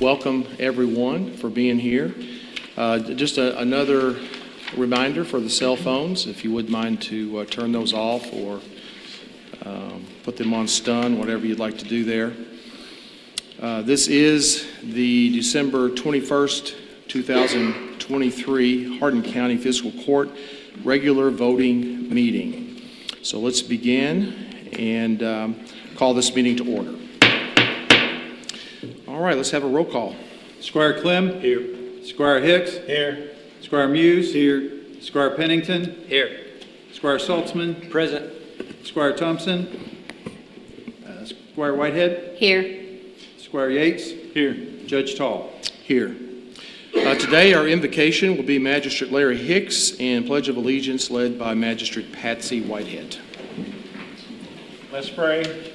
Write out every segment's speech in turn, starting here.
welcome everyone for being here. Just another reminder for the cell phones, if you would mind to turn those off or put them on stun, whatever you'd like to do there. This is the December 21st, 2023 Hardin County Fiscal Court regular voting meeting. So let's begin and call this meeting to order. All right, let's have a roll call. Squire Clem. Here. Squire Hicks. Here. Squire Muse. Here. Squire Pennington. Here. Squire Saltzman. Present. Squire Thompson. Squire Whitehead. Here. Squire Yates. Here. Judge Tall. Here. Today our invocation will be Magistrate Larry Hicks and Pledge of Allegiance led by Magistrate Patsy Whitehead. Let's pray.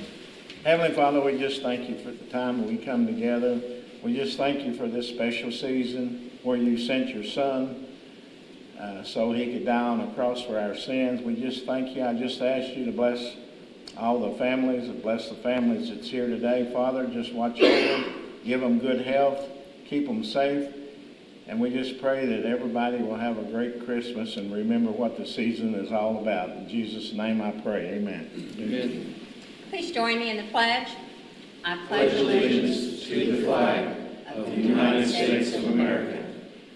Heavenly Father, we just thank you for the time that we come together. We just thank you for this special season where you sent your son so he could die on a cross for our sins. We just thank you. I just ask you to bless all the families, and bless the families that's here today. Father, just watch over them, give them good health, keep them safe. And we just pray that everybody will have a great Christmas and remember what the season is all about. In Jesus' name I pray. Amen. Amen. Please join me in the pledge. I pledge allegiance to the flag of the United States of America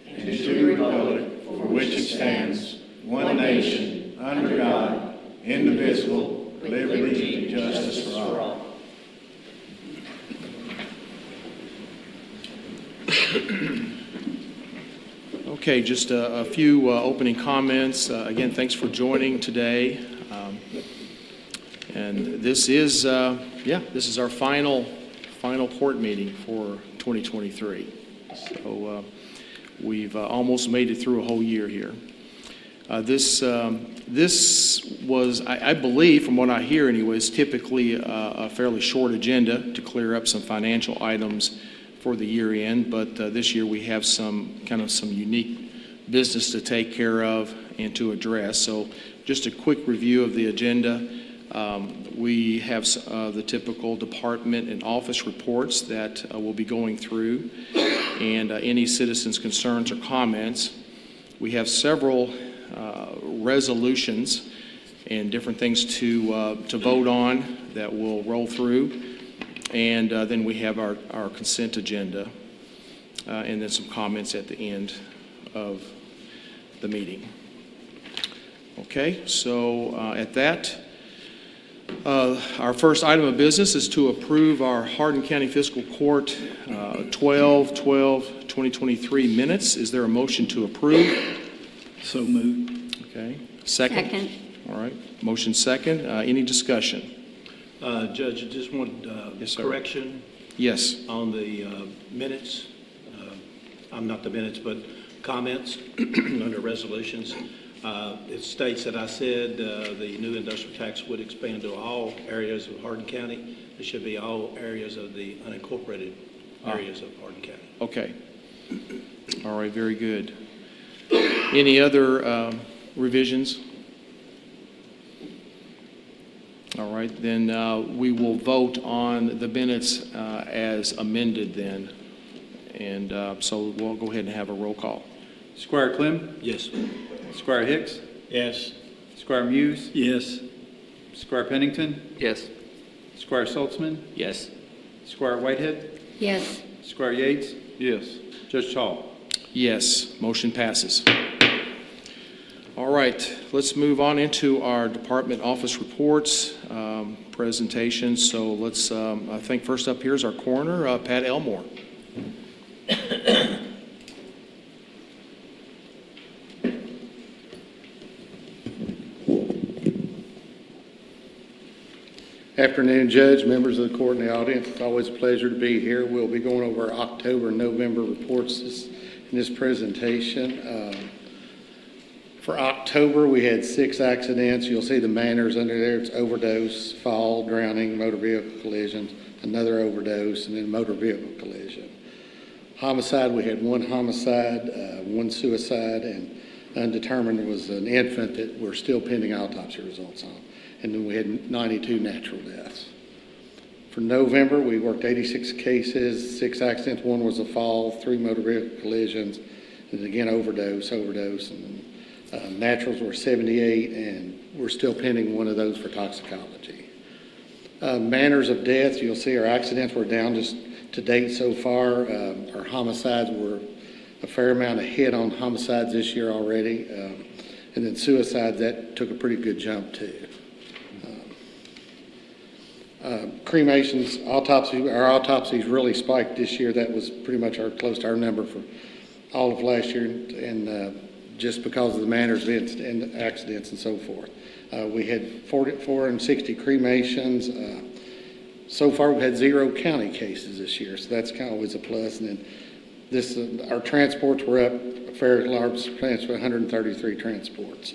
and to the republic for which it stands, one nation, under God, indivisible, with liberty and justice for all. Okay, just a few opening comments. Again, thanks for joining today. And this is, this is our final court meeting for 2023. So we've almost made it through a whole year here. This was, I believe, from what I hear anyways, typically a fairly short agenda to clear up some financial items for the year end, but this year we have some unique business to take care of and to address. So just a quick review of the agenda. We have the typical department and office reports that we'll be going through, and any citizens' concerns or comments. We have several resolutions and different things to vote on that we'll roll through, and then we have our consent agenda, and then some comments at the end of the meeting. Okay, so at that, our first item of business is to approve our Hardin County Fiscal Court 12/12/2023 minutes. Is there a motion to approve? So moved. Okay. Second? All right. Motion second. Any discussion? Judge, I just want Yes, sir. correction Yes. on the minutes. Not the minutes, but comments under resolutions. It states that I said the new industrial tax would expand to all areas of Hardin County. It should be all areas of the unincorporated areas of Hardin County. Okay. All right. Very good. Any other revisions? All right. Then we will vote on the minutes as amended then. And so we'll go ahead and have a roll call. Squire Clem. Yes. Squire Hicks. Yes. Squire Muse. Yes. Squire Pennington. Yes. Squire Saltzman. Yes. Squire Whitehead. Yes. Squire Yates. Yes. Judge Tall. Yes. Motion passes. All right. Let's move on into our department office reports presentation. So let's, I think first up here is our coroner, Pat Elmore. Afternoon, Judge, members of the court and the audience. It's always a pleasure to be here. We'll be going over our October and November reports in this presentation. For October, we had 6 accidents. You'll see the manners under there. It's overdose, fall, drowning, motor vehicle collisions, another overdose, and then motor vehicle collision. Homicide, we had 1 homicide, 1 suicide, and undetermined was an infant that we're still pending autopsy results on. And then we had 92 natural deaths. For November, we worked 86 cases, 6 accidents, 1 was a fall, 3 motor vehicle collisions, and again, overdose. And naturals were 78, and we're still pending 1 of those for toxicology. Manners of death, you'll see our accidents were down just to date so far. Our homicides were a fair amount of hit on homicides this year already. And then suicides, that took a pretty good jump too. Cremations, our autopsies really spiked this year. That was pretty much close to our number for all of last year, and just because of the manners of events and accidents and so forth. We had 460 cremations. So far, we've had 0 county cases this year, so that's kind of always a plus. And then our transports were up a fairly large transport, 133 transports.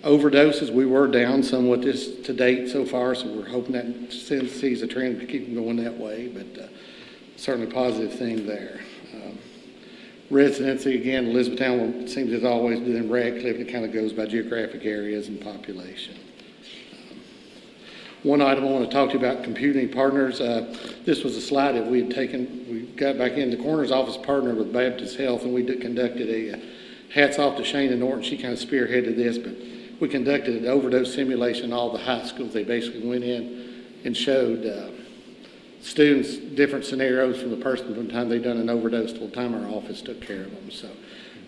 Overdoses, we were down somewhat this to date so far, so we're hoping that sees a trend to keep them going that way, but certainly a positive thing there. Residency, again, Elizabethtown seems as always, but then Radcliffe, it kind of goes by geographic areas and population. One item I want to talk to you about, computing partners. This was a slide that we had taken. We got back in. The coroner's office partnered with Baptist Health, and we conducted a hats off to Shana Norton. She kind of spearheaded this, but we conducted an overdose simulation in all the high schools. They basically went in and showed students different scenarios from the person from the time they'd done an overdose till the time our office took care of them. So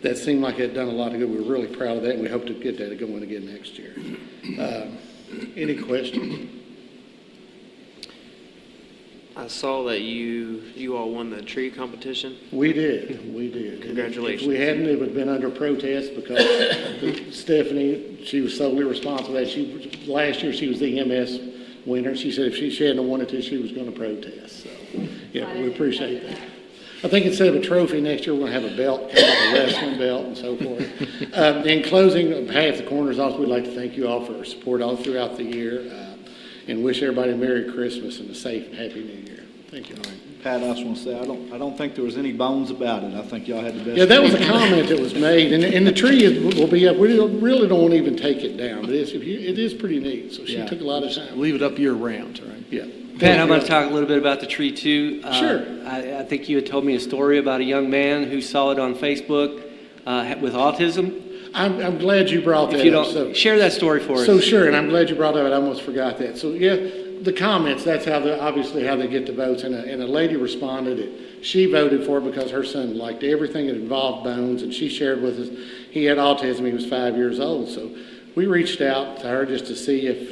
that seemed like it had done a lot of good. We were really proud of that, and we hope to get that going again next year. Any questions? I saw that you all won the tree competition. We did. Congratulations. If we hadn't, it would have been under protest because Stephanie, she was solely responsible for that. Last year she was the EMS winner. She said if she hadn't wanted to, she was going to protest. So, yeah, we appreciate that. I think instead of a trophy next year, we're going to have a belt, kind of like a wrestling belt and so forth. In closing, on behalf of the coroner's office, we'd like to thank you all for your support all throughout the year. And wish everybody a Merry Christmas and a safe and Happy New Year. Thank you. Pat, I just want to say, I don't think there was any bones about it. I think y'all had the best. Yeah, that was a comment that was made, and the tree will be up. We really don't even take it down, but it is pretty neat. So she took a lot of time. Leave it up year round, right? Yeah. Pat, I'm going to talk a little bit about the tree too. Sure. I think you had told me a story about a young man who saw it on Facebook with autism. I'm glad you brought that If you up. don't, share that story for us. So sure, and I'm glad you brought that up. I almost forgot that. So yeah, the comments, that's how obviously how they get the votes. And a lady responded that she voted for it because her son liked everything that involved bones, and she shared with us he had autism. He was 5 years old. So we reached out to her just to see if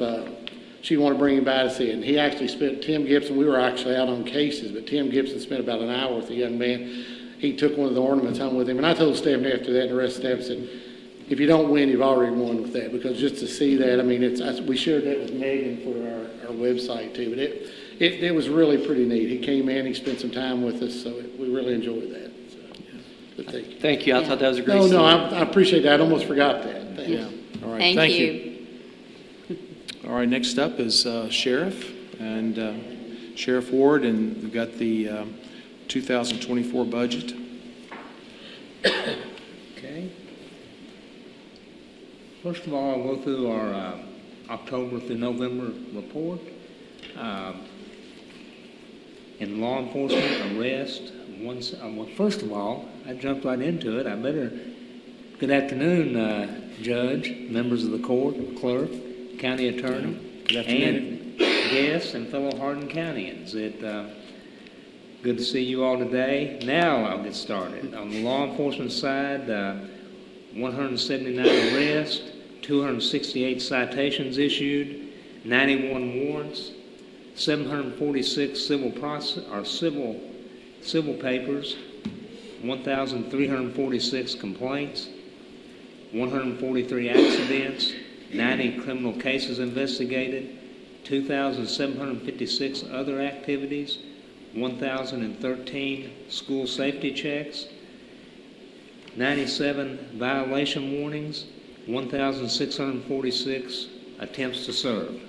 she wanted to bring him by to see it. And he actually Tim Gibson, we were actually out on cases, but Tim Gibson spent about an hour with the young man. He took one of the ornaments home with him. And I told Stephanie after that, and the rest of the staff said, if you don't win, you've already won with that, because just to see that, I mean, we shared that with Megan for our website too, but it was really pretty neat. He came in, he spent some time with us, so we really enjoyed that. So, but thank you. Thank you. I thought that was a great story. No, I appreciate that. I almost forgot that. Thanks. Yeah. All right. Thank Thank you. you. All right. Next up is Sheriff and Sheriff Ward, and we've got the 2024 budget. Okay. First of all, I'll go through our October through November report. In law enforcement, arrest. Well, first of all, I jumped right into it. Good afternoon, Judge, members of the court, clerk, county attorney, Good afternoon. and guests and fellow Hardin Countyans. Good to see you all today. Now I'll get started. On the law enforcement side, 179 arrests, 268 citations issued, 91 warrants, 746 civil papers, 1,346 complaints, 143 accidents, 90 criminal cases investigated, 2,756 other activities, 1,013 school safety checks, 97 violation warnings, 1,646 attempts to serve.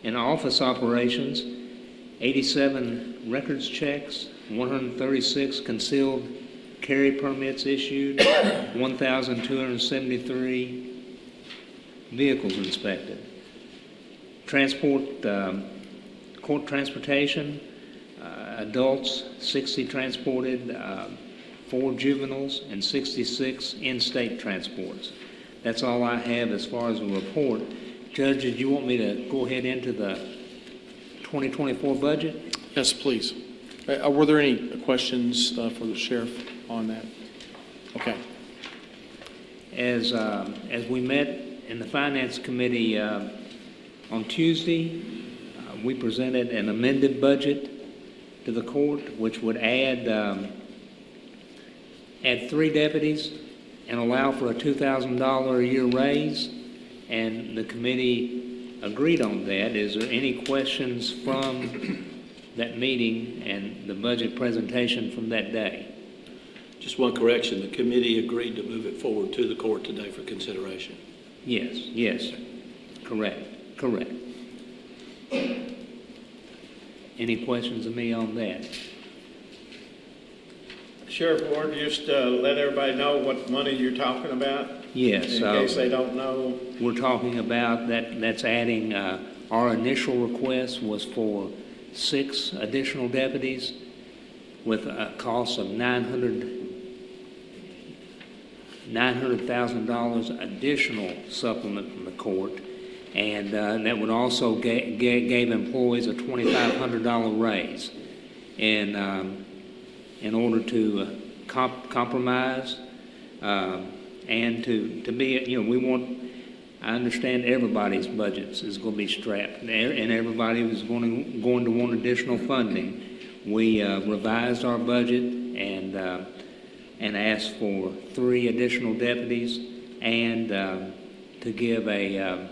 In office operations, 87 records checks, 136 concealed carry permits issued, 1,273 vehicles inspected. court transportation, adults, 60 transported, 4 juveniles, and 66 in-state transports. That's all I have as far as a report. Judge, did you want me to go ahead into the 2024 budget? Yes, please. Were there any questions for the sheriff on that? Okay. As we met in the Finance Committee on Tuesday, we presented an amended budget to the court, which would add 3 deputies and allow for a $2,000 a year raise, and the committee agreed on that. Is there any questions from that meeting and the budget presentation from that day? Just one correction, the committee agreed to move it forward to the court today for consideration. Yes, correct. Any questions of me on that? Sheriff Ward, just let everybody know what money you're talking about, Yes. in case they don't know. We're talking about that's adding, our initial request was for 6 additional deputies with a cost of $900,000 additional supplement from the court. And that would also gave employees a $2,500 raise. And in order to compromise and to be, we want, I understand everybody's budgets is going to be strapped, and everybody is going to want additional funding. We revised our budget and asked for 3 additional deputies and to give a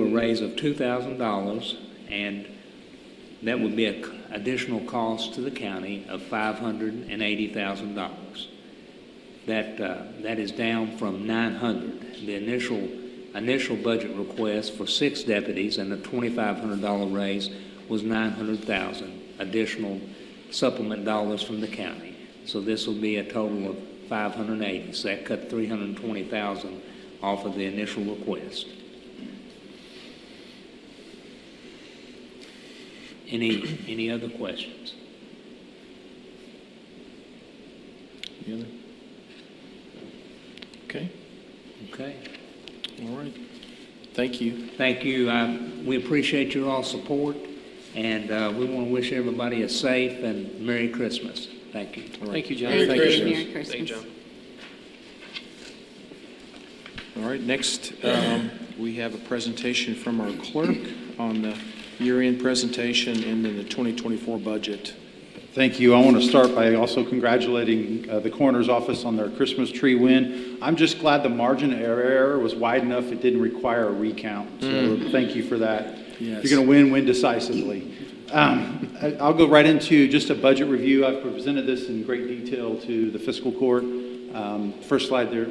raise of $2,000, and that would be an additional cost to the county of $580,000. That is down from $900,000. The initial budget request for 6 deputies and a $2,500 raise was $900,000 additional supplement dollars from the county. So this will be a total of $580,000. So that cut $320,000 off of the initial request. Any other questions? Any other? Okay. All right. Thank you. Thank you. We appreciate your all support, and we want to wish everybody a safe and Merry Christmas. Thank you. All right. Thank you, John. Thank you. Sheriff. Merry Christmas. Thank you, John. All right, next, we have a presentation from our clerk on the year-end presentation and then the 2024 budget. Thank you. I want to start by also congratulating the coroner's office on their Christmas tree win. I'm just glad the margin of error was wide enough it didn't require a recount. So thank you for that. Yes. If you're going to win decisively. I'll go right into just a budget review. I've presented this in great detail to the fiscal court. First slide there.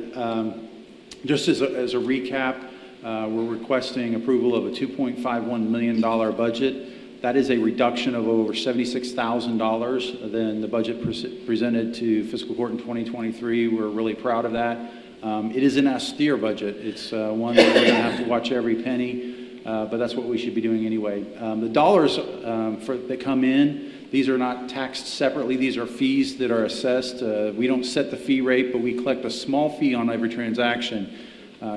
Just as a recap, we're requesting approval of a $2.51 million budget. That is a reduction of over $76,000 than the budget presented to fiscal court in 2023. We're really proud of that. It is an austere budget. It's one that we're going to have to watch every penny, but that's what we should be doing anyway. The dollars that come in, these are not taxed separately. These are fees that are assessed. We don't set the fee rate, but we collect a small fee on every transaction.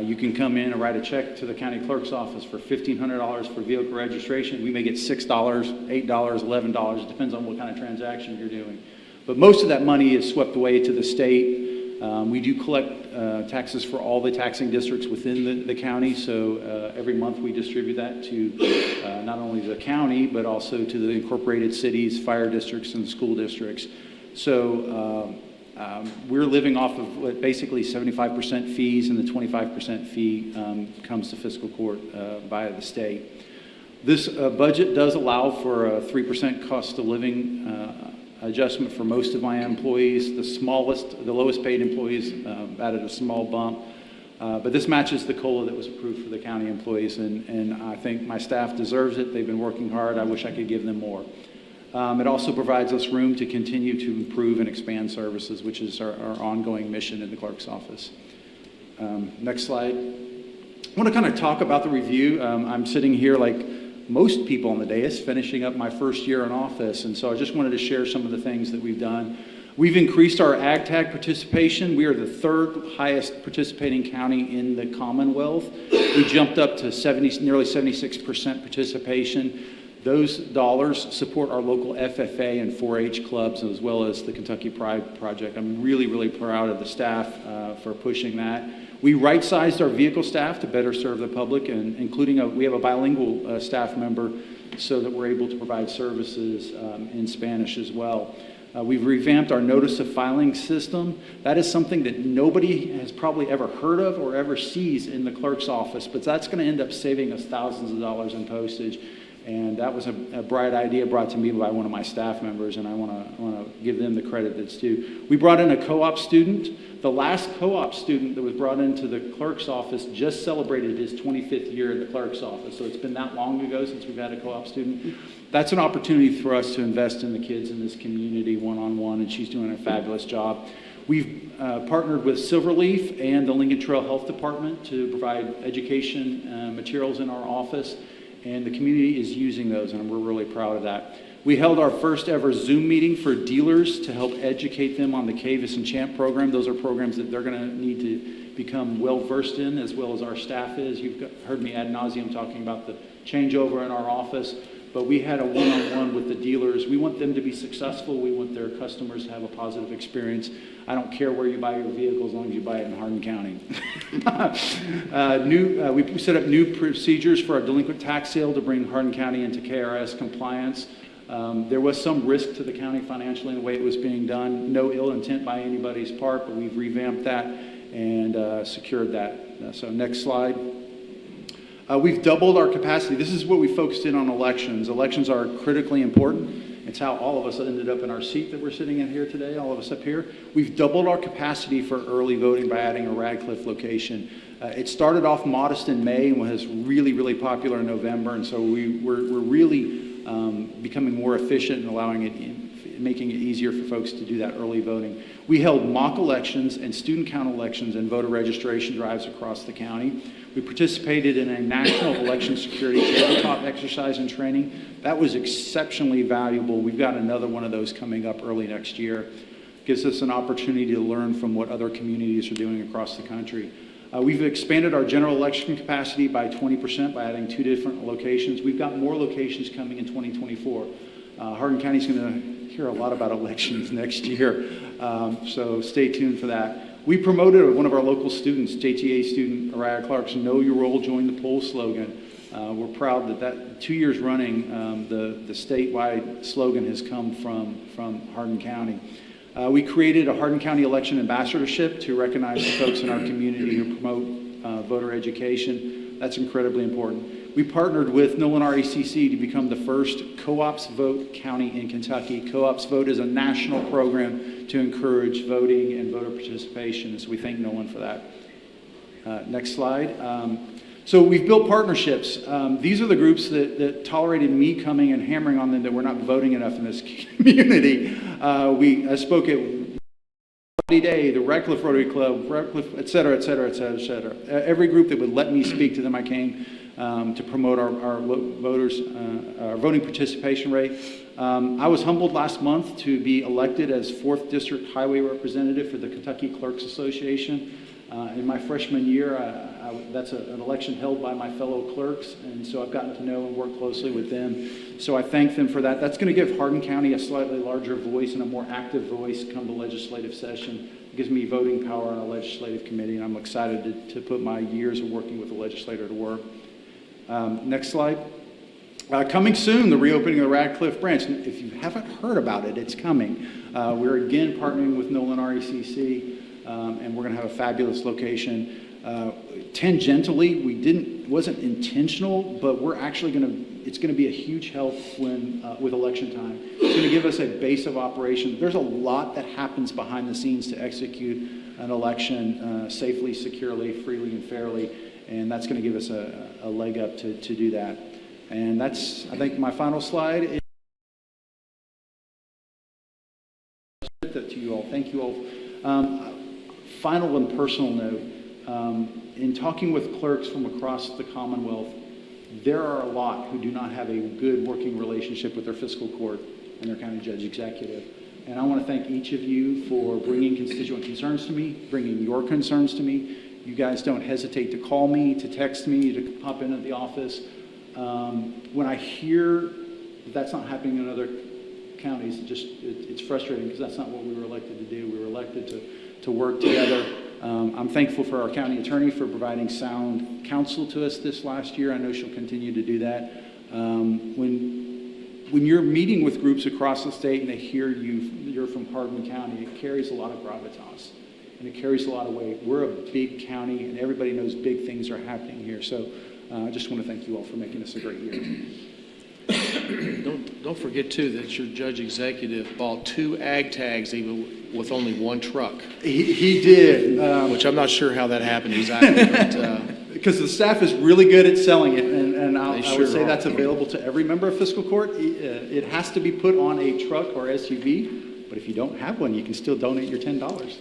You can come in and write a check to the county clerk's office for $1,500 for vehicle registration. We may get $6, $8, $11. It depends on what kind of transaction you're doing. But most of that money is swept away to the state. We do collect taxes for all the taxing districts within the county. So every month we distribute that to not only the county, but also to the incorporated cities, fire districts, and school districts. So we're living off of basically 75% fees, and the 25% fee comes to fiscal court via the state. This budget does allow for a 3% cost of living adjustment for most of my employees. The lowest paid employees added a small bump. But this matches the COLA that was approved for the county employees, and I think my staff deserves it. They've been working hard. I wish I could give them more. It also provides us room to continue to improve and expand services, which is our ongoing mission in the clerk's office. Next slide. I want to kind of talk about the review. I'm sitting here like most people on the dais, finishing up my first year in office, and so I just wanted to share some of the things that we've done. We've increased our ag tag participation. We are the third highest participating county in the Commonwealth. We jumped up to nearly 76% participation. Those dollars support our local FFA and 4-H clubs, as well as the Kentucky Pride Project. I'm really, really proud of the staff for pushing that. We right-sized our vehicle staff to better serve the public, and including we have a bilingual staff member so that we're able to provide services in Spanish as well. We've revamped our notice of filing system. That is something that nobody has probably ever heard of or ever sees in the clerk's office, but that's going to end up saving us thousands of dollars in postage. And that was a bright idea brought to me by one of my staff members, and I want to give them the credit that's due. We brought in a co-op student. The last co-op student that was brought into the clerk's office just celebrated his 25th year in the clerk's office. So it's been that long ago since we've had a co-op student. That's an opportunity for us to invest in the kids in this community one-on-one, and she's doing a fabulous job. We've partnered with Silverleaf and the Lincoln Trail Health Department to provide education materials in our office, and the community is using those, and we're really proud of that. We held our first ever Zoom meeting for dealers to help educate them on the Cavis and Champ program. Those are programs that they're going to need to become well-versed in, as well as our staff is. You've heard me ad nauseum talking about the changeover in our office, but we had a one-on-one with the dealers. We want them to be successful. We want their customers to have a positive experience. I don't care where you buy your vehicle as long as you buy it in Hardin County. We set up new procedures for our delinquent tax sale to bring Hardin County into KRS compliance. There was some risk to the county financially in the way it was being done. No ill intent by anybody's part, but we've revamped that and secured that. So next slide. We've doubled our capacity. This is what we focused in on elections. Elections are critically important. It's how all of us ended up in our seat that we're sitting in here today, all of us up here. We've doubled our capacity for early voting by adding a Radcliffe location. It started off modest in May and was really, really popular in November, and so we're really becoming more efficient and making it easier for folks to do that early voting. We held mock elections and student count elections and voter registration drives across the county. We participated in a national election security tabletop exercise and training. That was exceptionally valuable. We've got another one of those coming up early next year. Gives us an opportunity to learn from what other communities are doing across the country. We've expanded our general election capacity by 20% by adding 2 different locations. We've got more locations coming in 2024. Hardin County's going to hear a lot about elections next year, so stay tuned for that. We promoted one of our local students, JTA student Araya Clark's "Know Your Role, Join the Poll" slogan. We're proud that 2 years running, the statewide slogan has come from Hardin County. We created a Hardin County Election Ambassadorship to recognize the folks in our community who promote voter education. That's incredibly important. We partnered with Nolan RECC to become the first Co-ops Vote county in Kentucky. Co-ops Vote is a national program to encourage voting and voter participation, so we thank Nolan for that. Next slide. So we've built partnerships. These are the groups that tolerated me coming and hammering on them that we're not voting enough in this community. I spoke at Day, the Radcliffe Rotary Club, Radcliffe, et cetera, et cetera, et cetera, et cetera. Every group that would let me speak to them, I came to promote our voters, our voting participation rate. I was humbled last month to be elected as 4th District Highway Representative for the Kentucky Clerks Association. In my freshman year, that's an election held by my fellow clerks, and so I've gotten to know and work closely with them. So I thank them for that. That's going to give Hardin County a slightly larger voice and a more active voice come the legislative session. It gives me voting power on a legislative committee, and I'm excited to put my years of working with the legislator to work. Next slide. Coming soon, the reopening of the Radcliffe branch. If you haven't heard about it, it's coming. We're again partnering with Nolan RECC. And we're going to have a fabulous location. Tangentially, wasn't intentional, but we're actually it's going to be a huge help with election time. It's going to give us a base of operations. There's a lot that happens behind the scenes to execute an election safely, securely, freely, and fairly, and that's going to give us a leg up to do that. And that's, I think, my final slide. To you all. Thank you all. Final and personal note, In talking with clerks from across the Commonwealth, there are a lot who do not have a good working relationship with their fiscal court and their county judge executive. And I want to thank each of you for bringing constituent concerns to me, bringing your concerns to me. You guys don't hesitate to call me, to text me, to pop in at the office. When I hear that's not happening in other counties, it's frustrating because that's not what we were elected to do. We were elected to work together. I'm thankful for our county attorney for providing sound counsel to us this last year. I know she'll continue to do that. When you're meeting with groups across the state and they hear you're from Hardin County, it carries a lot of gravitas and it carries a lot of weight. We're a big county and everybody knows big things are happening here. So I just want to thank you all for making this a great year. Don't forget, too, that your judge executive bought 2 ag tags even with only 1 truck, He did. which I'm not sure how that happened exactly, but Because the staff is really good at selling it, and I sure would say are. that's available to every member of fiscal court. It has to be put on a truck or SUV, but if you don't have one, you can still donate your $10.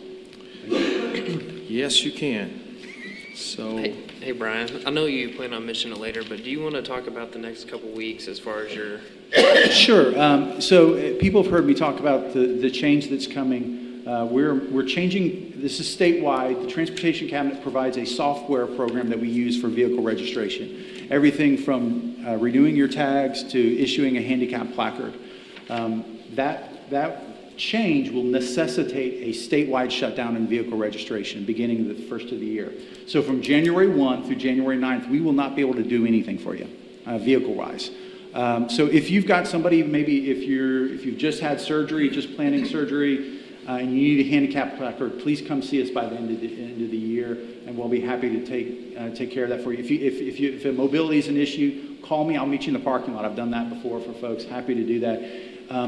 yes, you can. So, Hey Brian, I know you plan on mentioning it later, but do you want to talk about the next couple weeks as far as your... Sure. So people have heard me talk about the change that's coming. We're changing. This is statewide. The Transportation Cabinet provides a software program that we use for vehicle registration. Everything from renewing your tags to issuing a handicap placard. That change will necessitate a statewide shutdown in vehicle registration beginning the first of the year. So from January 1 through January 9th, we will not be able to do anything for you, vehicle-wise. So if you've got somebody, maybe if you've just had surgery, just planning surgery, and you need a handicap placard, please come see us by the end of the year, and we'll be happy to take care of that for you. If mobility is an issue, call me. I'll meet you in the parking lot. I've done that before for folks. Happy to do that.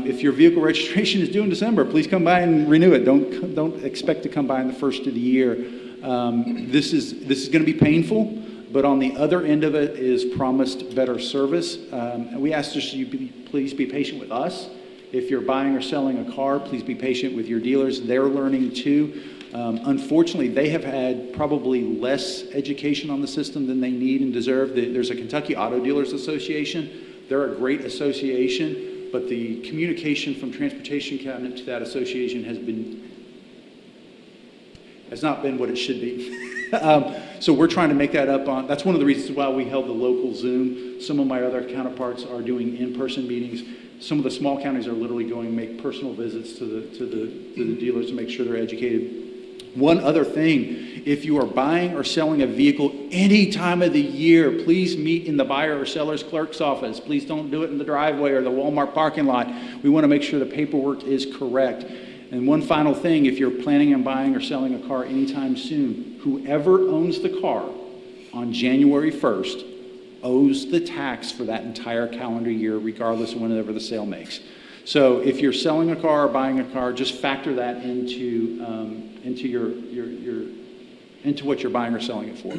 If your vehicle registration is due in December, please come by and renew it. Don't expect to come by in the first of the year. This is going to be painful, but on the other end of it is promised better service. And we ask that you please be patient with us. If you're buying or selling a car, please be patient with your dealers. They're learning too. Unfortunately, they have had probably less education on the system than they need and deserve. There's a Kentucky Auto Dealers Association. They're a great association. But the communication from Transportation Cabinet to that association has not been what it should be. So we're trying to make that up on. That's one of the reasons why we held the local Zoom. Some of my other counterparts are doing in-person meetings. Some of the small counties are literally going to make personal visits to the dealers to make sure they're educated. One other thing, if you are buying or selling a vehicle any time of the year, please meet in the buyer or seller's clerk's office. Please don't do it in the driveway or the Walmart parking lot. We want to make sure the paperwork is correct. And one final thing, if you're planning on buying or selling a car anytime soon, whoever owns the car on January 1st owes the tax for that entire calendar year, regardless of whenever the sale makes. So if you're selling a car or buying a car, just factor that into what you're buying or selling it for.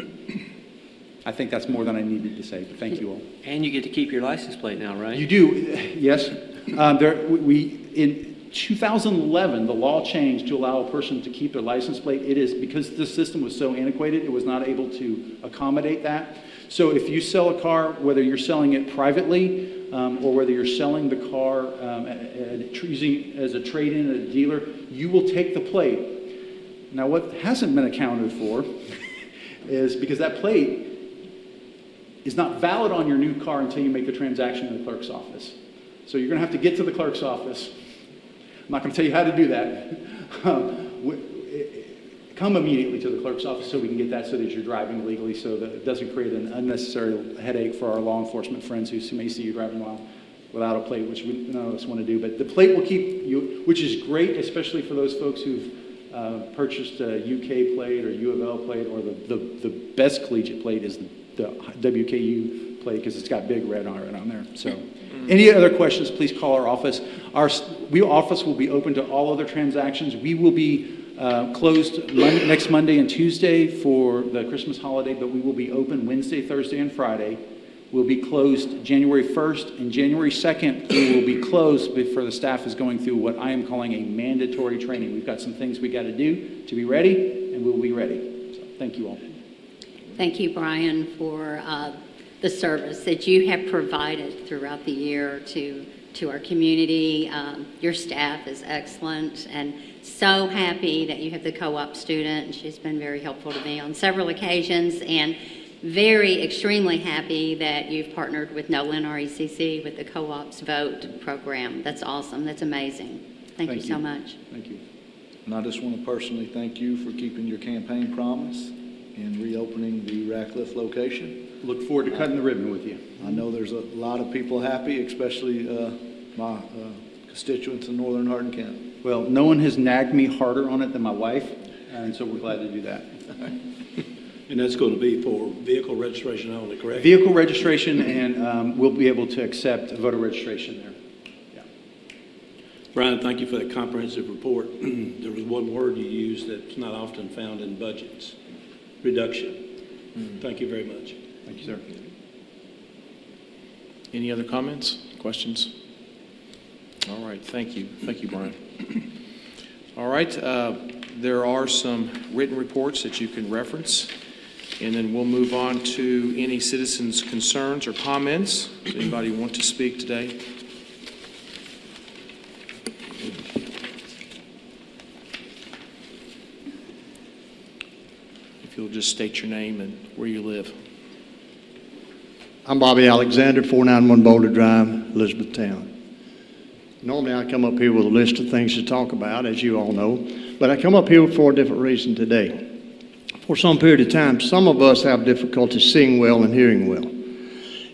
I think that's more than I needed to say, but thank you all. And you get to keep your license plate now, right? You do, yes. In 2011, the law changed to allow a person to keep their license plate. It is because the system was so antiquated, it was not able to accommodate that. So if you sell a car, whether you're selling it privately or whether you're selling the car using as a trade-in at a dealer, you will take the plate. Now, what hasn't been accounted for is because that plate is not valid on your new car until you make the transaction in the clerk's office. So you're going to have to get to the clerk's office. I'm not going to tell you how to do that. Come immediately to the clerk's office so we can get that so that you're driving legally, so that it doesn't create an unnecessary headache for our law enforcement friends who may see you driving without a plate, which none of us want to do. But the plate will keep you, which is great, especially for those folks who've purchased a UK plate or U of L plate, or the best collegiate plate is the WKU plate because it's got big red on it on there. So any other questions, please call our office. Our office will be open to all other transactions. We will be closed next Monday and Tuesday for the Christmas holiday, but we will be open Wednesday, Thursday, and Friday. We'll be closed January 1st and January 2nd. We will be closed before the staff is going through what I am calling a mandatory training. We've got some things we got to do to be ready, and we'll be ready. So. Thank you all. Thank you, Brian, for the service that you have provided throughout the year to our community. Your staff is excellent, and so happy that you have the co-op student. She's been very helpful to me on several occasions, and extremely happy that you've partnered with NOLA and RECC with the Co-ops Vote program. That's awesome. That's amazing. Thank you so much. Thank you. And I just want to personally thank you for keeping your campaign promise and reopening the Ratcliffe location. Look forward to cutting the ribbon with you. I know there's a lot of people happy, especially my constituents in northern Hardin County. Well, no one has nagged me harder on it than my wife, and so we're glad to do that. And that's going to be for vehicle registration only, correct? Vehicle registration, and we'll be able to accept voter registration there. Yeah. Brian, thank you for that comprehensive report. There was one word you used that's not often found in budgets: reduction. Thank you very much. Thank you, sir. Any other comments, questions? All right, thank you. Thank you, Brian. All right, there are some written reports that you can reference, and then we'll move on to any citizens' concerns or comments. Does anybody want to speak today? If you'll just state your name and where you live. I'm Bobby Alexander, 491 Boulder Drive, Elizabethtown. Normally I come up here with a list of things to talk about, as you all know, but I come up here for a different reason today. For some period of time, some of us have difficulty seeing well and hearing well.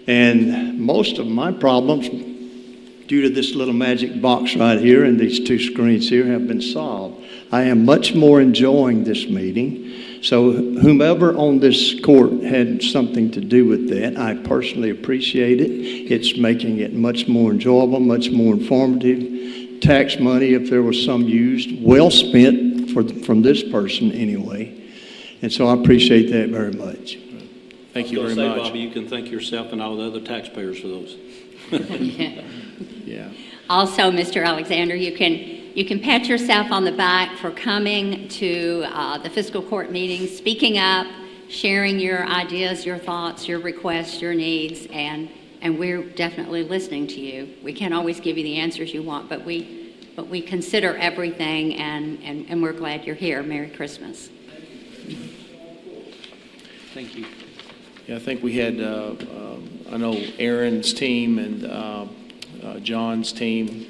And most of my problems, due to this little magic box right here and these two screens here, have been solved. I am much more enjoying this meeting. So whomever on this court had something to do with that, I personally appreciate it. It's making it much more enjoyable, much more informative. Tax money, if there was some used, well spent from this person anyway. And so I appreciate that very much. Thank you I was very gonna say, much. Bobby, you can thank yourself and all the other taxpayers for those. Yeah. Also, Mr. Alexander, you can pat yourself on the back for coming to the fiscal court meeting, speaking up, sharing your ideas, your thoughts, your requests, your needs, and we're definitely listening to you. We can't always give you the answers you want, but we consider everything, and we're glad you're here. Merry Christmas. Thank you. Yeah, I think we had, I know Aaron's team and John's team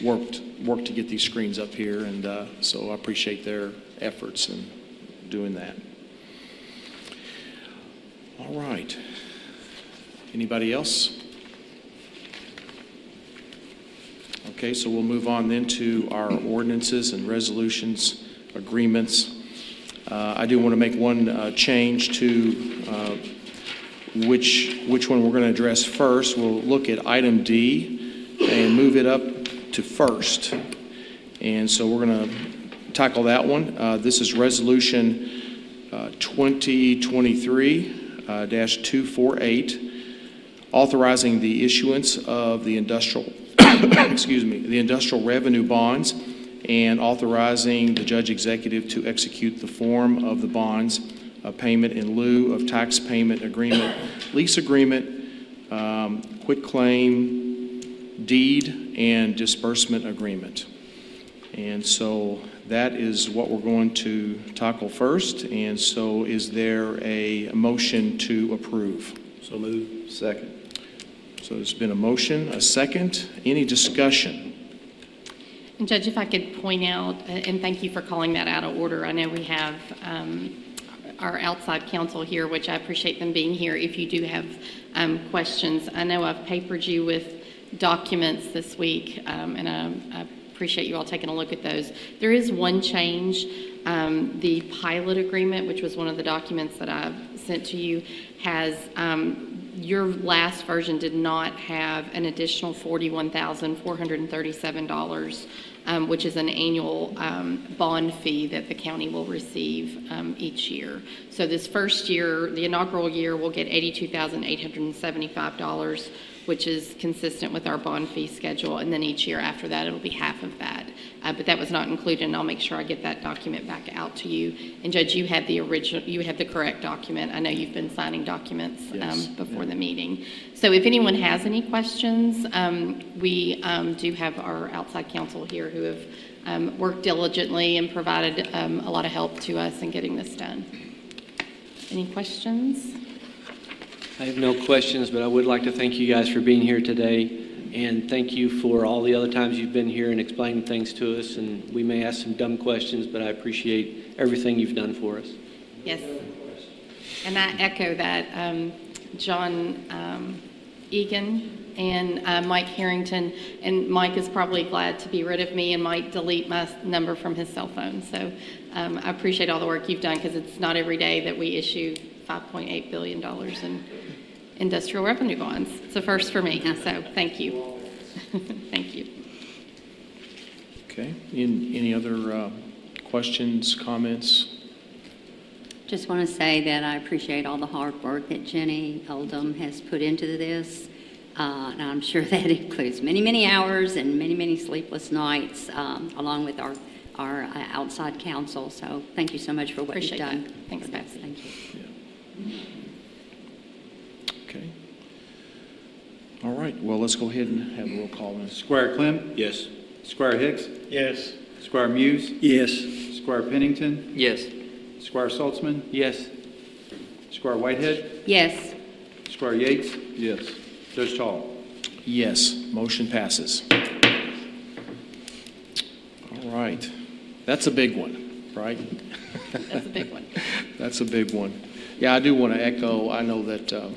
worked to get these screens up here, and so I appreciate their efforts in doing that. All right. Anybody else? Okay, so we'll move on then to our ordinances and resolutions, agreements. I do want to make one change to which one we're going to address first. We'll look at item D and move it up to first. And so we're going to tackle that one. This is Resolution 2023-248, authorizing the issuance of the industrial, the industrial revenue bonds, and authorizing the judge executive to execute the form of the bonds, a payment in lieu of tax payment agreement, lease agreement, quitclaim, deed, and disbursement agreement. And so that is what we're going to tackle first. And so is there a motion to approve? So move. Second. So there's been a motion, a second. Any discussion? And Judge, if I could point out, and thank you for calling that out of order. I know we have our outside counsel here, which I appreciate them being here. If you do have questions, I know I've papered you with documents this week, and I appreciate you all taking a look at those. There is one change. The pilot agreement, which was one of the documents that I sent to you, has your last version did not have an additional $41,437, which is an annual bond fee that the county will receive each year. So this first year, the inaugural year, we'll get $82,875, which is consistent with our bond fee schedule, and then each year after that, it'll be half of that. but that was not included, and I'll make sure I get that document back out to you. And Judge, you had the original, you had the correct document. I know you've been signing documents before the meeting. So if anyone has any questions, we do have our outside counsel here who have worked diligently and provided a lot of help to us in getting this done. Any questions? I have no questions, but I would like to thank you guys for being here today. And thank you for all the other times you've been here and explaining things to us. And we may ask some dumb questions, but I appreciate everything you've done for us. Yes. And I echo that. John Egan and Mike Harrington, and Mike is probably glad to be rid of me and might delete my number from his cell phone. So I appreciate all the work you've done, because it's not every day that we issue $5.8 billion in industrial revenue bonds. It's a first for me, so thank you. Thank you. Okay. Any other questions, comments? Just want to say that I appreciate all the hard work that Jenny Oldham has put into this. And I'm sure that includes many, many hours and many, many sleepless nights, along with our outside counsel. So thank you so much for what Appreciate you've done. that. Thanks, guys. Thank you. Okay. All right. Well, let's go ahead and have a roll call. Squire Clem? Yes. Squire Hicks? Yes. Squire Muse? Yes. Squire Pennington? Yes. Squire Saltzman? Yes. Squire Whitehead? Yes. Squire Yates? Yes. Judge Tall? Yes. Motion passes. All right. That's a big one, right? That's a big one. That's a big one. Yeah, I do want to echo, I know that I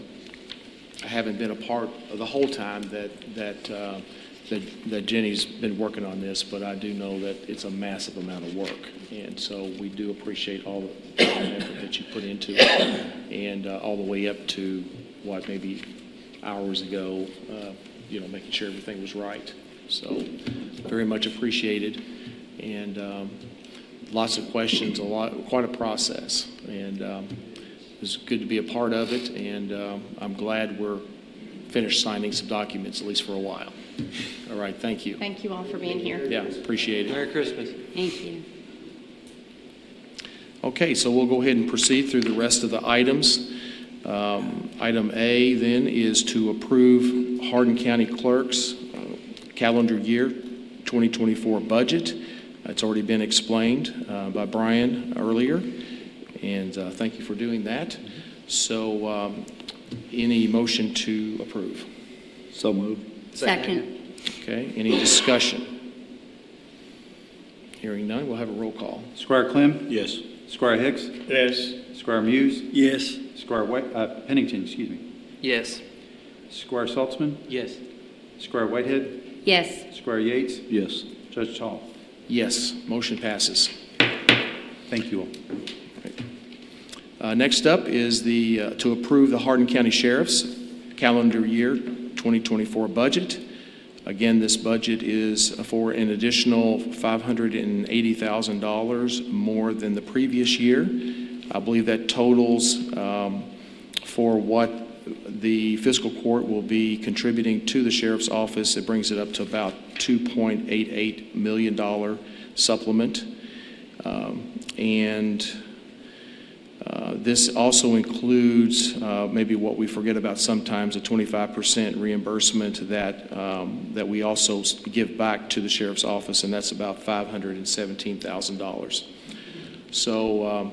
haven't been a part of the whole time that Jenny's been working on this, but I do know that it's a massive amount of work. And so we do appreciate all the effort that you put into it, and all the way up to what, maybe hours ago, making sure everything was right. So very much appreciated. And lots of questions, quite a process. And it's good to be a part of it, and I'm glad we're finished signing some documents, at least for a while. All right, thank you. Thank you all for being here. Yeah, appreciate it. Merry Christmas. Thank you. Okay, so we'll go ahead and proceed through the rest of the items. Item A then is to approve Hardin County Clerk's calendar year 2024 budget. It's already been explained by Brian earlier, and thank you for doing that. So any motion to approve? So moved. Second. Okay, any discussion? Hearing none, we'll have a roll call. Squire Clem? Yes. Squire Hicks? Yes. Squire Muse? Yes. Squire Pennington, Yes. Squire Saltzman? Yes. Squire Whitehead? Yes. Squire Yates? Yes. Judge Tall? Yes, motion passes. Thank you all. Next up is to approve the Hardin County Sheriff's calendar year 2024 budget. Again, this budget is for an additional $580,000 more than the previous year. I believe that totals for what the fiscal court will be contributing to the sheriff's office. It brings it up to about $2.88 million supplement. This also includes maybe what we forget about sometimes, a 25% reimbursement that we also give back to the sheriff's office, and that's about $517,000. So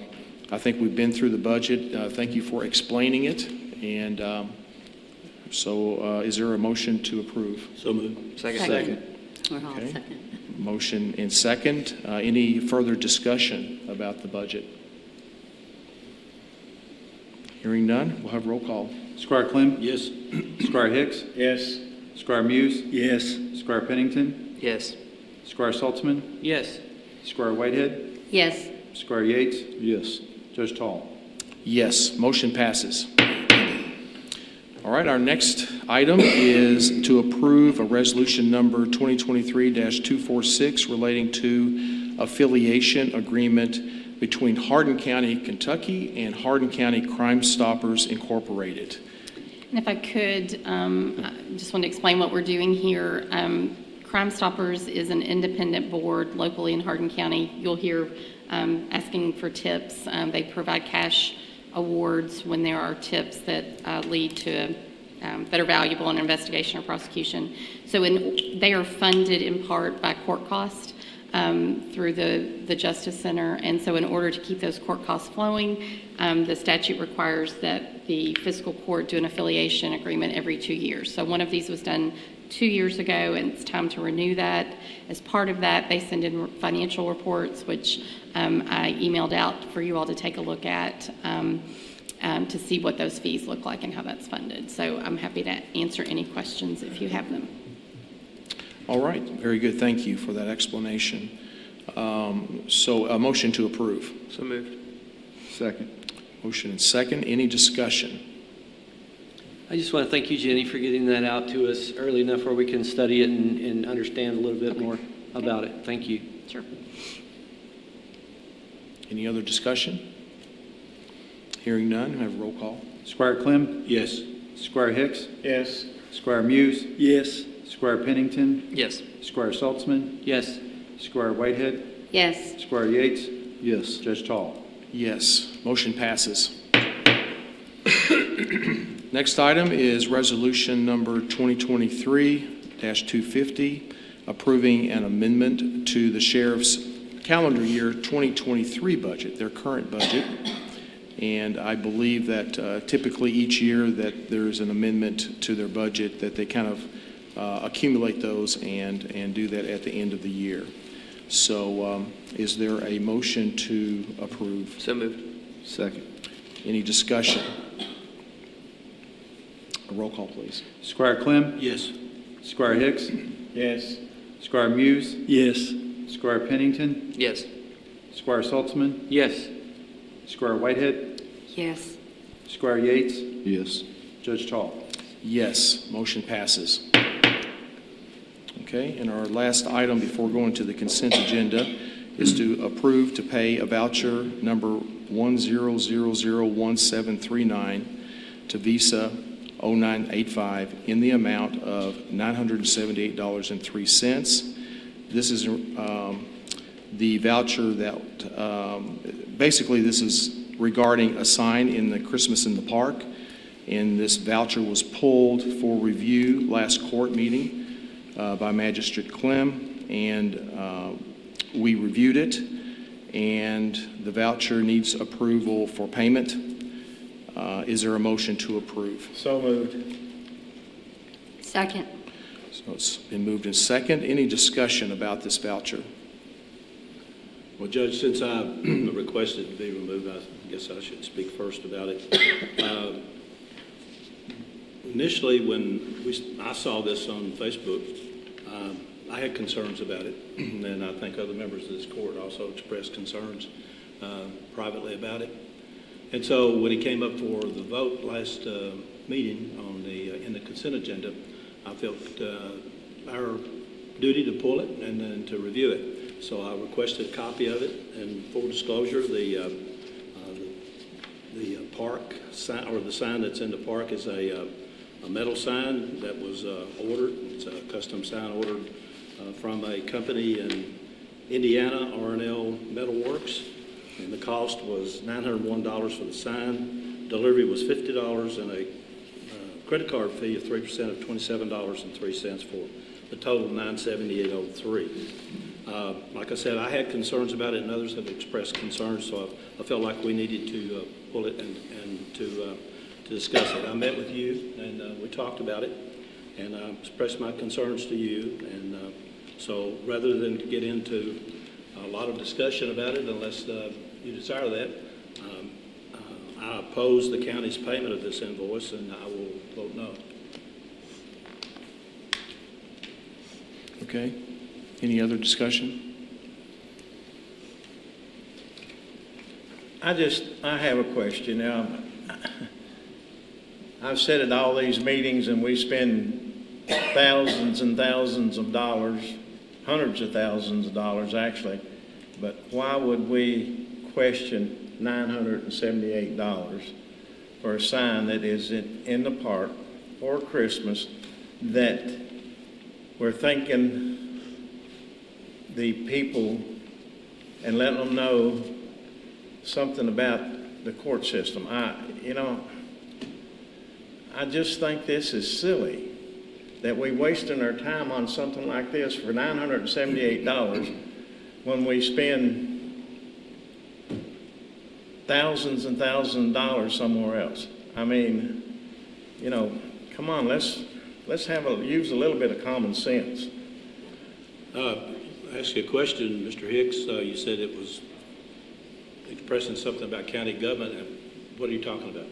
I think we've been through the budget. Thank you for explaining it. And is there a motion to approve? So moved. Second. We're all Okay. second. Motion and second. Any further discussion about the budget? Hearing none, we'll have roll call. Squire Clem? Yes. Squire Hicks? Yes. Squire Muse? Yes. Squire Pennington? Yes. Squire Saltzman? Yes. Squire Whitehead? Yes. Squire Yates? Yes. Judge Tall? Yes, motion passes. All right, our next item is to approve a resolution number 2023-246 relating to affiliation agreement between Hardin County, Kentucky and Hardin County Crime Stoppers Incorporated. And if I could, I just want to explain what we're doing here. Crime Stoppers is an independent board locally in Hardin County. You'll hear asking for tips. They provide cash awards when there are tips that lead to that are valuable in investigation or prosecution. So they are funded in part by court cost through the Justice Center. And so in order to keep those court costs flowing, the statute requires that the fiscal court do an affiliation agreement every 2 years. So one of these was done 2 years ago, and it's time to renew that. As part of that, they send in financial reports, which I emailed out for you all to take a look at to see what those fees look like and how that's funded. So I'm happy to answer any questions if you have them. All right, very good. Thank you for that explanation. So a motion to approve. So moved. Second. Motion and second. Any discussion? I just want to thank you, Jenny, for getting that out to us early enough where we can study it and understand a little bit more about it. Thank you. Sure. Any other discussion? Hearing none, have a roll call. Squire Clem, Yes. Squire Hicks, Yes. Squire Muse, Yes. Squire Pennington, Yes. Squire Saltzman, Yes. Squire Whitehead, Yes. Squire Yates, Yes. Judge Tall. Yes, motion passes. Next item is resolution number 2023-250, approving an amendment to the sheriff's calendar year 2023 budget, their current budget. And I believe that typically each year that there's an amendment to their budget, that they kind of accumulate those and do that at the end of the year. So is there a motion to approve? So moved. Second. Any discussion? A roll call, please. Squire Clem, Yes. Squire Hicks, Yes. Squire Muse, Yes. Squire Pennington, Yes. Squire Saltzman, Yes. Squire Whitehead, Yes. Squire Yates, Yes. Judge Tall. Yes, motion passes. Okay, and our last item before going to the consent agenda is to approve to pay a voucher number 10001739 to Visa 0985 in the amount of $978.03. This is the voucher that, basically this is regarding a sign in the Christmas in the Park. And this voucher was pulled for review last court meeting by Magistrate Clem, and we reviewed it, and the voucher needs approval for payment. Is there a motion to approve? So moved. Second. So it's been moved in second. Any discussion about this voucher? Well, Judge, since I requested it to be removed, I guess I should speak first about it. Initially, when I saw this on Facebook, I had concerns about it, and I think other members of this court also expressed concerns privately about it. And so when it came up for the vote last meeting on in the consent agenda, I felt our duty to pull it and then to review it. So I requested a copy of it, and full disclosure, the park sign, or the sign that's in the park, is a metal sign that was ordered. It's a custom sign ordered from a company in Indiana, R&L Metal Works, and the cost was $901 for the sign. Delivery was $50 and a credit card fee of 3% of $27.03 for a total of $978.03. Like I said, I had concerns about it, and others have expressed concerns, so I felt like we needed to pull it and to discuss it. I met with you, and we talked about it, and I expressed my concerns to you, and so rather than to get into a lot of discussion about it, unless you desire that, I oppose the county's payment of this invoice, and I will vote no. Okay. Any other discussion? I have a question. I've said at all these meetings, and we spend thousands and thousands of dollars, hundreds of thousands of dollars actually, but why would we question $978 for a sign that is in the park for Christmas that we're thinking the people and letting them know something about the court system. I just think this is silly that we wasting our time on something like this for $978 when we spend thousands and thousands of dollars somewhere else. I mean, come on, let's use a little bit of common sense. Ask you a question, Mr. Hicks. You said it was expressing something about county government. What are you talking about?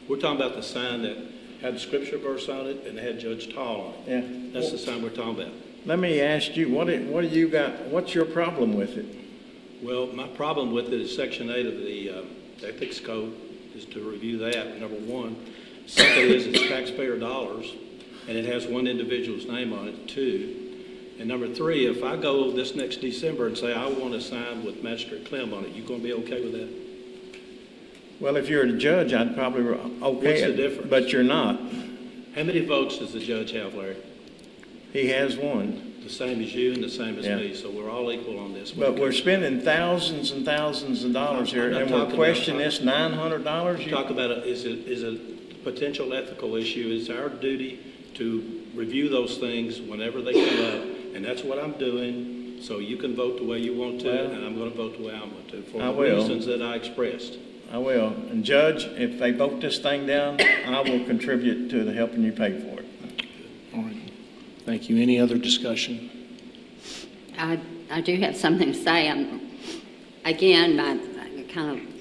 We're talking about the sign that had the scripture verse on it and had Judge Tall on it. Yeah. That's the sign we're talking about. Let me ask you, what do you got? What's your problem with it? Well, my problem with it is Section 8 of the Ethics Code is to review that, number one. Second is it's taxpayer dollars, and it has one individual's name on it, too. And number three, if I go this next December and say I want a sign with Magistrate Clem on it, you going to be okay with that? Well, if you're a judge, I'd probably okay. What's the difference? But you're not. How many votes does the judge have, Larry? He has one. The same as you and the same as me, so we're all equal on this. But we're spending thousands and thousands of dollars here, and we're questioning this $900. Talk about it. Is a potential ethical issue. It's our duty to review those things whenever they come up, and that's what I'm doing. So you can vote the way you want to, and I'm going to vote the way I want to for the reasons that I expressed. I will. And Judge, if they vote this thing down, I will contribute to the helping you pay for it. All right. Thank you. Any other discussion? I do have something to say. I kind of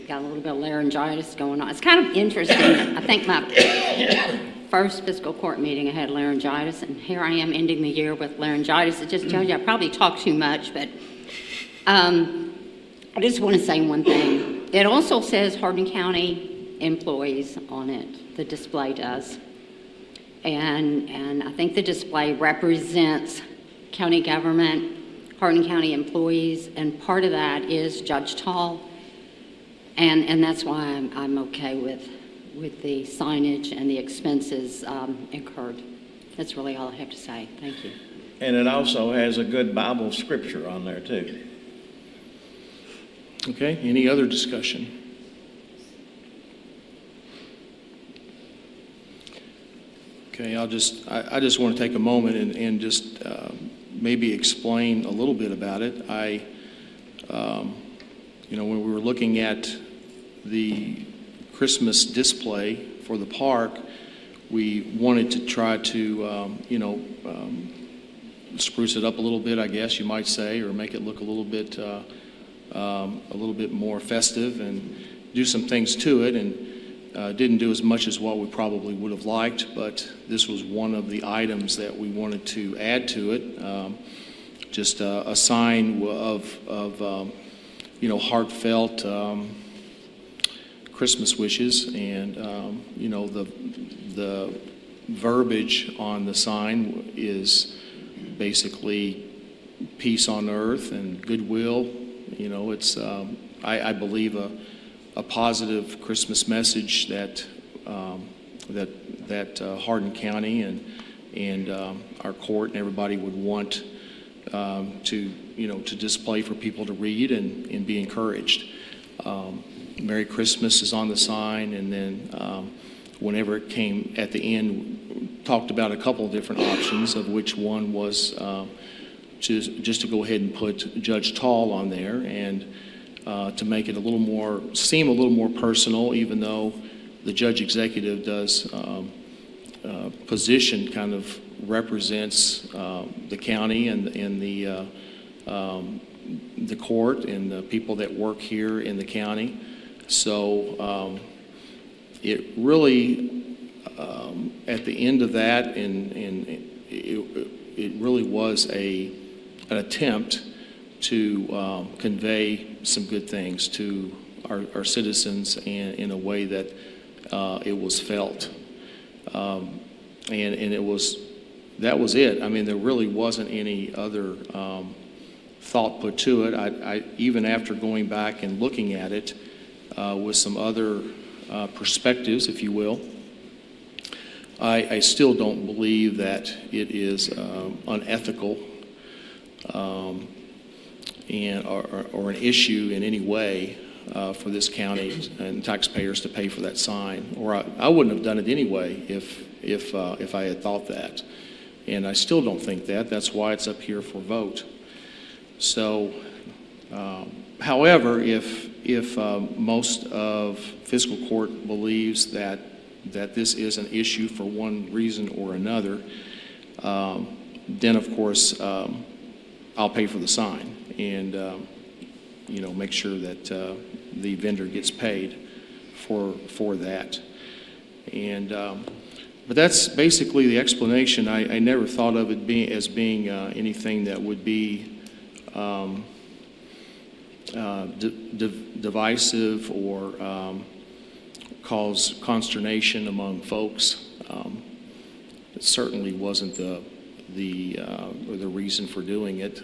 got a little bit of laryngitis going on. It's kind of interesting. I think my first fiscal court meeting, I had laryngitis, and here I am ending the year with laryngitis. It just tells you I probably talk too much, but I just want to say one thing. It also says Hardin County employees on it. The display does. And I think the display represents county government, Hardin County employees, and part of that is Judge Tall. And that's why I'm okay with the signage and the expenses incurred. That's really all I have to say. Thank you. And it also has a good Bible scripture on there, too. Okay. Any other discussion? Okay. I just want to take a moment and just maybe explain a little bit about it. When we were looking at the Christmas display for the park, we wanted to try to, spruce it up a little bit, I guess you might say, or make it look a little bit more festive and do some things to it. And didn't do as much as what we probably would have liked, but this was one of the items that we wanted to add to it. Just a sign of heartfelt Christmas wishes, and the verbiage on the sign is basically peace on earth and goodwill. It's I believe a positive Christmas message that Hardin County and our court and everybody would want to display for people to read and be encouraged. Merry Christmas is on the sign, and then whenever it came at the end, talked about a couple of different options, of which one was just to go ahead and put Judge Tall on there, and to make it seem a little more personal, even though the judge executive does position kind of represents the county and the court and the people that work here in the county. So it really, at the end of that, and it really was an attempt to convey some good things to our citizens in a way that it was felt. And that was it. I mean, there really wasn't any other thought put to it. I even after going back and looking at it with some other perspectives, if you will, I still don't believe that it is unethical. or an issue in any way for this county and taxpayers to pay for that sign. Or I wouldn't have done it anyway if I had thought that. And I still don't think that. That's why it's up here for vote. So, however, if most of fiscal court believes that this is an issue for one reason or another, then of course I'll pay for the sign and make sure that the vendor gets paid for that. And but that's basically the explanation. I never thought of it as being anything that would be divisive or cause consternation among folks. It certainly wasn't the reason for doing it.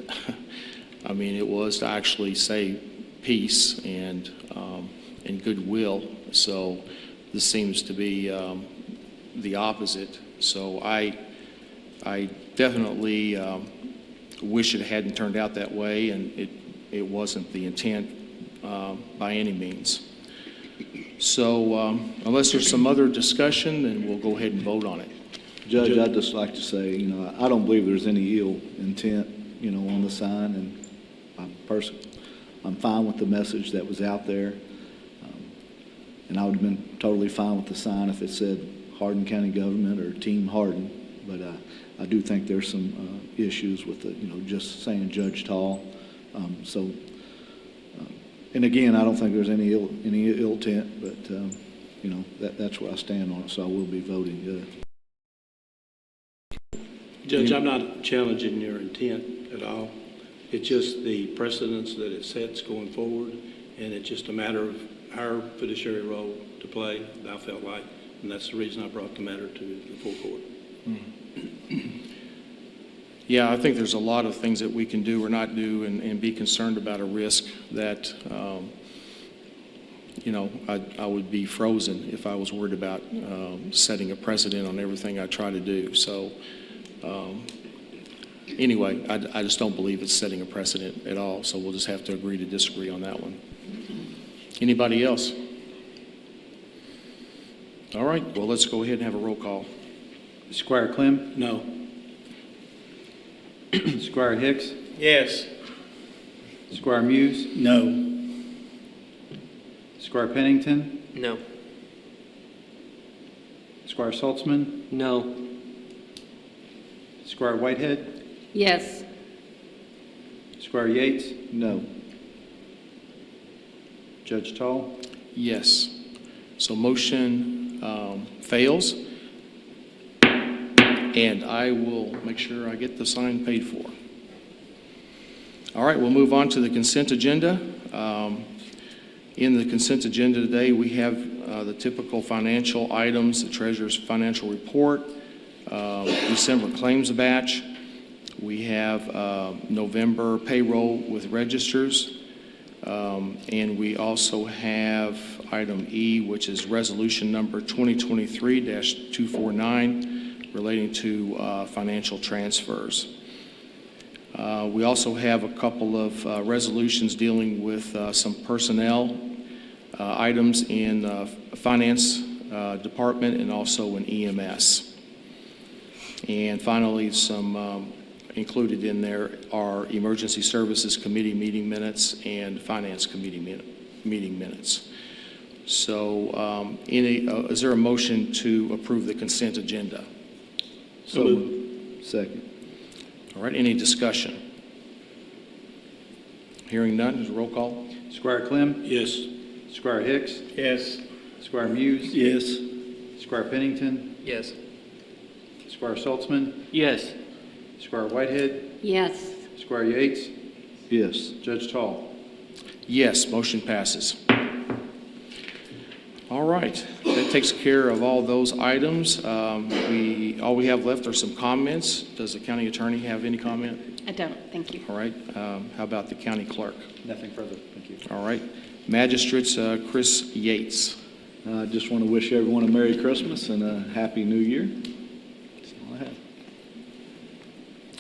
I mean, it was to actually say peace and goodwill. So this seems to be the opposite. So I definitely wish it hadn't turned out that way, and it wasn't the intent by any means. So unless there's some other discussion, then we'll go ahead and vote on it. Judge, I'd just like to say, I don't believe there's any ill intent, on the sign, and I'm fine with the message that was out there. And I would have been totally fine with the sign if it said Hardin County Government or Team Hardin. But I do think there's some issues with the, just saying Judge Tall. And again, I don't think there's any ill intent, but that's where I stand on it. So I will be voting. Judge, I'm not challenging your intent at all. It's just the precedence that it sets going forward, and it's just a matter of our fiduciary role to play, I felt like, and that's the reason I brought the matter to the full court. Yeah, I think there's a lot of things that we can do or not do and be concerned about a risk that, I would be frozen if I was worried about setting a precedent on everything I try to do. So anyway, I just don't believe it's setting a precedent at all. So we'll just have to agree to disagree on that one. Anybody else? All right, well, let's go ahead and have a roll call. Squire Clem? No. Squire Hicks? Yes. Squire Muse? No. Squire Pennington? No. Squire Saltzman? No. Squire Whitehead? Yes. Squire Yates? No. Judge Tall? Yes. So motion fails. And I will make sure I get the sign paid for. All right, we'll move on to the consent agenda. In the consent agenda today, we have the typical financial items, the treasurer's financial report, December claims batch. We have November payroll with registers. And we also have item E, which is resolution number 2023-249 relating to financial transfers. We also have a couple of resolutions dealing with some personnel items in finance department and also in EMS. And finally, some included in there are Emergency Services Committee meeting minutes and Finance Committee meeting minutes. So is there a motion to approve the consent agenda? So moved. Second. All right, any discussion? Hearing none, is roll call? Squire Clem? Yes. Squire Hicks? Yes. Squire Muse? Yes. Squire Pennington? Yes. Squire Saltzman? Yes. Squire Whitehead? Yes. Squire Yates? Yes. Judge Tall? Yes, motion passes. All right, that takes care of all those items. All we have left are some comments. Does the county attorney have any comment? I don't, thank you. All right, how about the county clerk? Nothing further. Thank you. All right, magistrates, Chris Yates. I just want to wish everyone a Merry Christmas and a Happy New Year. That's all I have.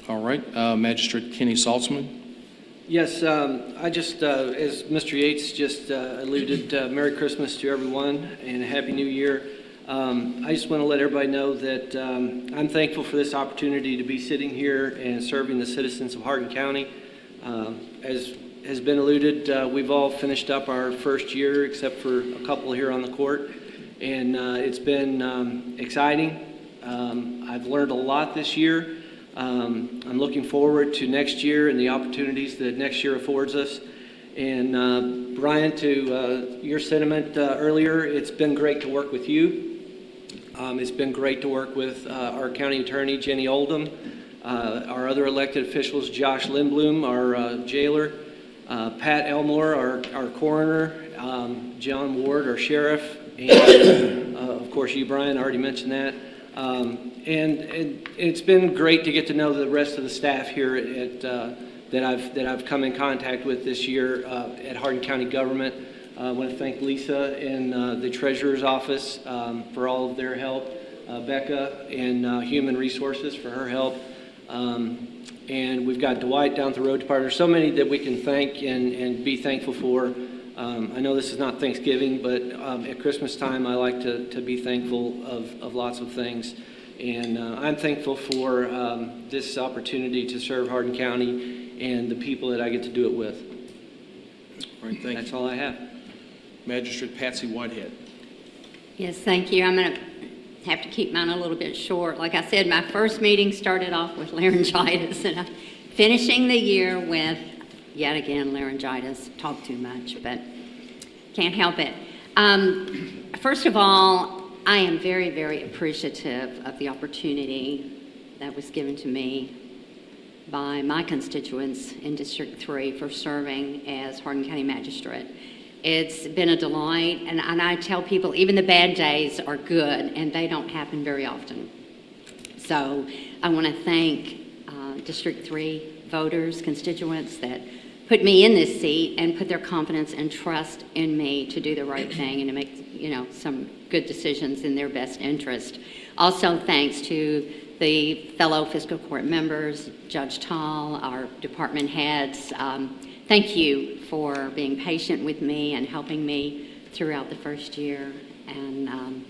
All right, Magistrate Kenny Saltzman. Yes, I just, as Mr. Yates just alluded, Merry Christmas to everyone and a Happy New Year. I just want to let everybody know that I'm thankful for this opportunity to be sitting here and serving the citizens of Hardin County. As has been alluded, we've all finished up our first year except for a couple here on the court, and it's been exciting. I've learned a lot this year. I'm looking forward to next year and the opportunities that next year affords us. And Brian, to your sentiment earlier, it's been great to work with you. It's been great to work with our county attorney, Jenny Oldham, our other elected officials, Josh Lindblom, our jailer, Pat Elmore, our coroner, John Ward, our sheriff, and of course you, Brian, I already mentioned that. And it's been great to get to know the rest of the staff here at, that I've come in contact with this year at Hardin County Government. I want to thank Lisa in the Treasurer's Office for all of their help, Becca in Human Resources for her help, and we've got Dwight down at the Road Department. There's so many that we can thank and be thankful for. I know this is not Thanksgiving, but at Christmas time I like to be thankful of lots of things. And I'm thankful for this opportunity to serve Hardin County and the people that I get to do it with. All right, thank you. That's all I have. Magistrate Patsy Whitehead. Yes, thank you. I'm going to have to keep mine a little bit short. Like I said, my first meeting started off with laryngitis, and I'm finishing the year with, yet again, laryngitis. Talk too much, but can't help it. First of all, I am very, very appreciative of the opportunity that was given to me by my constituents in District 3 for serving as Hardin County Magistrate. It's been a delight, and I tell people even the bad days are good, and they don't happen very often. So I want to thank District 3 voters, constituents that put me in this seat and put their confidence and trust in me to do the right thing and to make, some good decisions in their best interest. Also, thanks to the fellow fiscal court members, Judge Tall, our department heads. Thank you for being patient with me and helping me throughout the first year. And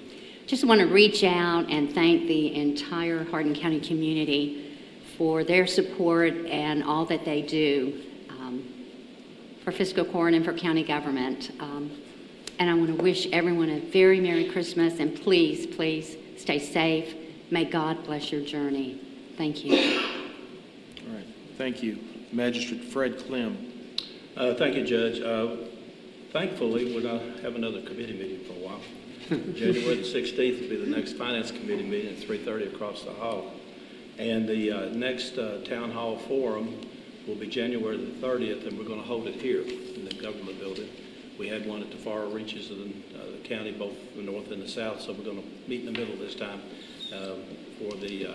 just want to reach out and thank the entire Hardin County community for their support and all that they do for fiscal court and for county government. And I want to wish everyone a very Merry Christmas, and please, please stay safe. May God bless your journey. Thank you. All right, thank you. Magistrate Fred Clem. Thank you, Judge. Thankfully, we're going to have another committee meeting for a while. January the 16th will be the next Finance Committee meeting at 3:30 across the hall. And the next Town Hall Forum will be January the 30th, and we're going to hold it here in the government building. We had one at the far reaches of the county, both the north and the south, so we're going to meet in the middle this time for the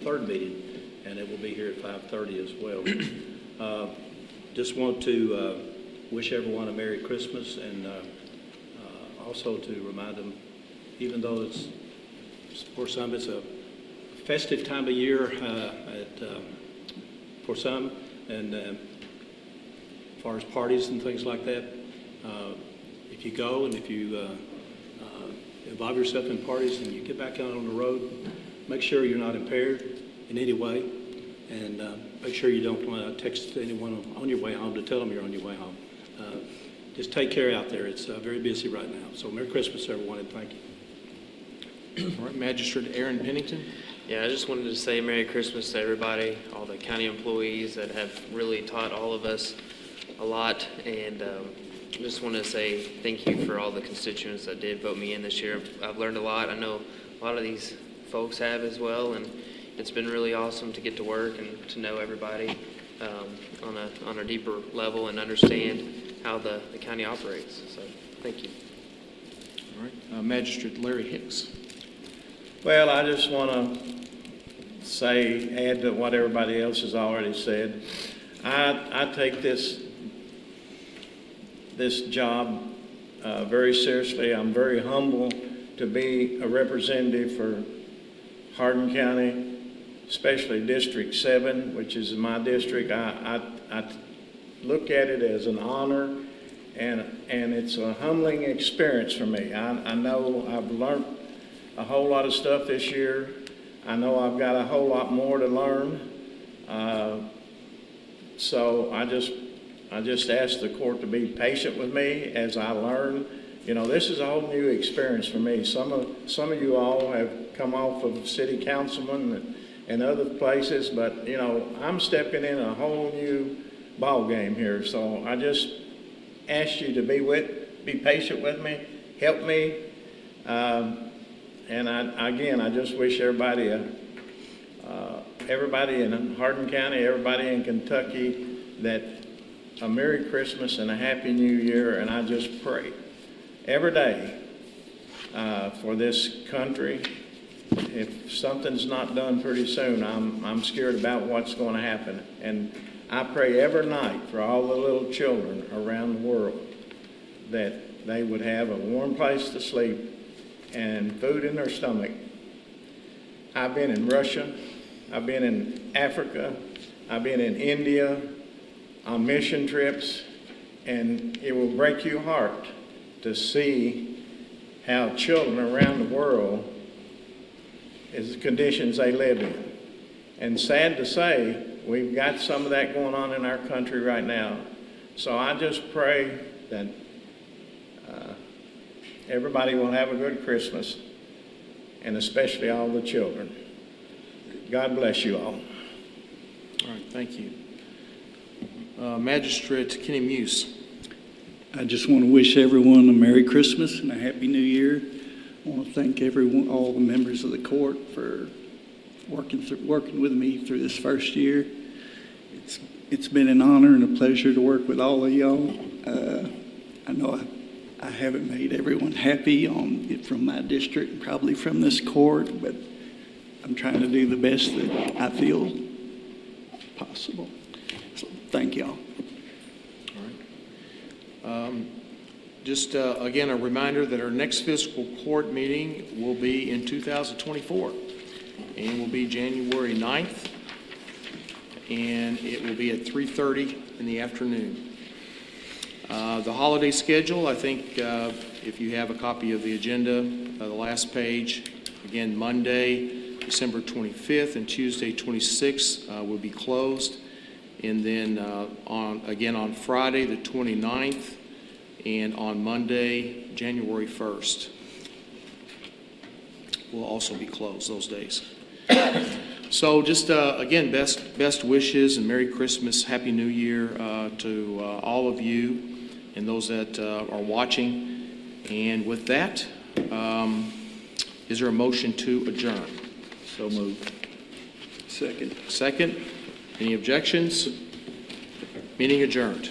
third meeting, and it will be here at 5:30 as well. Just want to wish everyone a Merry Christmas, and also to remind them, even though it's, for some, it's a festive time of year for some, and as far as parties and things like that, if you go and if you involve yourself in parties and you get back out on the road, make sure you're not impaired in any way, and make sure you don't text anyone on your way home to tell them you're on your way home. Just take care out there. It's very busy right now. So Merry Christmas, everyone, and thank you. All right, Magistrate Aaron Pennington. Yeah, I just wanted to say Merry Christmas to everybody, all the county employees that have really taught all of us a lot, and I just want to say thank you for all the constituents that did vote me in this year. I've learned a lot. I know a lot of these folks have as well, and it's been really awesome to get to work and to know everybody on a deeper level and understand how the county operates. So thank you. All right, Magistrate Larry Hicks. Well, I just want to add to what everybody else has already said. I take this job very seriously. I'm very humble to be a representative for Hardin County, especially District 7, which is my district. I look at it as an honor, and it's a humbling experience for me. I know I've learned a whole lot of stuff this year. I know I've got a whole lot more to learn. So I just ask the court to be patient with me as I learn. You know, this is a whole new experience for me. Some of you all have come off of city councilman and other places, but you know, I'm stepping in a whole new ball game here. So I just ask you to be patient with me, help me, and I just wish everybody in Hardin County, everybody in Kentucky, that a Merry Christmas and a Happy New Year. And I just pray every day for this country. If something's not done pretty soon, I'm scared about what's going to happen. And I pray every night for all the little children around the world that they would have a warm place to sleep and food in their stomach. I've been in Russia. I've been in Africa. I've been in India on mission trips, and it will break your heart to see how children around the world is the conditions they live in. And sad to say, we've got some of that going on in our country right now. So I just pray that everybody will have a good Christmas, and especially all the children. God bless you all. All right, thank you. Magistrate Kenny Muse. I just want to wish everyone a Merry Christmas and a Happy New Year. I want to thank everyone, all the members of the court, for working with me through this first year. It's been an honor and a pleasure to work with all of y'all. I know I haven't made everyone happy from my district and probably from this court, but I'm trying to do the best that I feel possible. So thank y'all. All right. Just again, a reminder that our next fiscal court meeting will be in 2024, and will be January 9th, and it will be at 3:30 in the afternoon. The holiday schedule, I think if you have a copy of the agenda, the last page, again, Monday, December 25th and Tuesday, 26th will be closed. And then on Friday, the 29th, and on Monday, January 1st, will also be closed those days. So just, again, best wishes and Merry Christmas, Happy New Year to all of you and those that are watching. And with that, is there a motion to adjourn? So moved. Second. Second. Any objections? Meeting adjourned.